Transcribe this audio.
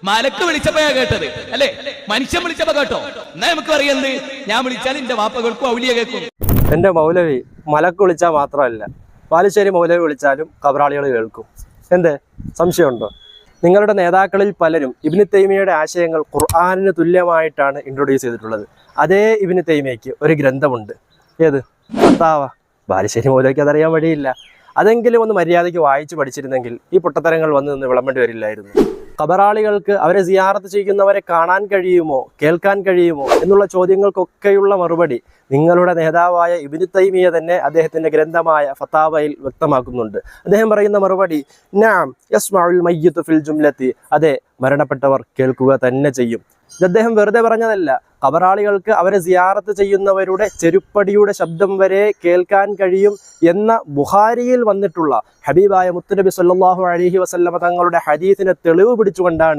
മലക്ക് വിളിച്ചപ്പോഴാ കേട്ടത് അല്ലെ? മനുഷ്യൻ വിളിച്ചപ്പോ കേട്ടോ? എന്നാ നമുക്ക് പറയുന്നത് ഞാൻ വിളിച്ചാൽ എന്റെ വാപ്പകൾക്കും ഔലിയ കേൾക്കും. എന്റെ മൗലവി മലക്ക് വിളിച്ചാൽ മാത്രമല്ല, ബാലുശ്ശേരി മൗലവി വിളിച്ചാലും കബറാളികൾ കേൾക്കും. എന്തേ, സംശയമുണ്ടോ? നിങ്ങളുടെ നേതാക്കളിൽ പലരും ഇബ്നു തൈമിയയുടെ ആശയങ്ങൾ ഖുർആനിന് തുല്യമായിട്ടാണ് ഇൻട്രൊഡ്യൂസ് ചെയ്തിട്ടുള്ളത്. അതേ ഇബ്നു തൈമിയയ്ക്ക് ഒരു ഗ്രന്ഥമുണ്ട്. ഏത്? ഫത്താവ. ബാലുശ്ശേരി മൗലവിക്ക് അതറിയാൻ വഴിയില്ല. അതെങ്കിലും ഒന്ന് മര്യാദയ്ക്ക് വായിച്ച് പഠിച്ചിരുന്നെങ്കിൽ ഈ പൊട്ടത്തരങ്ങൾ വന്ന് നിന്ന് വിളമ്പേണ്ടി വരില്ലായിരുന്നു. ഖബറാളികൾക്ക് അവരെ സിയാറത്ത് ചെയ്യുന്നവരെ കാണാൻ കഴിയുമോ, കേൾക്കാൻ കഴിയുമോ എന്നുള്ള ചോദ്യങ്ങൾക്കൊക്കെയുള്ള മറുപടി നിങ്ങളുടെ നേതാവായ ഇബ്നു തൈമിയ തന്നെ അദ്ദേഹത്തിൻ്റെ ഗ്രന്ഥമായ ഫത്താവയിൽ വ്യക്തമാക്കുന്നുണ്ട്. അദ്ദേഹം പറയുന്ന മറുപടി, നഅം യസ്മഉൽ മയ്യിതു ഫിൽ ജുംലത്തി, അതെ, മരണപ്പെട്ടവർ കേൾക്കുക തന്നെ ചെയ്യും. ഇത് അദ്ദേഹം വെറുതെ പറഞ്ഞതല്ല. ഖബറാളികൾക്ക് അവരെ സിയാറത്ത് ചെയ്യുന്നവരുടെ ചെരുപ്പടിയുടെ ശബ്ദം വരെ കേൾക്കാൻ കഴിയും എന്ന ബുഖാരിയിൽ വന്നിട്ടുള്ള ഹബീബായ മുത്തുനബി സല്ലല്ലാഹു അലൈഹി വസല്ലമ തങ്ങളുടെ ഹദീസിനെ തെളിവ് പിടിച്ചുകൊണ്ടാണ്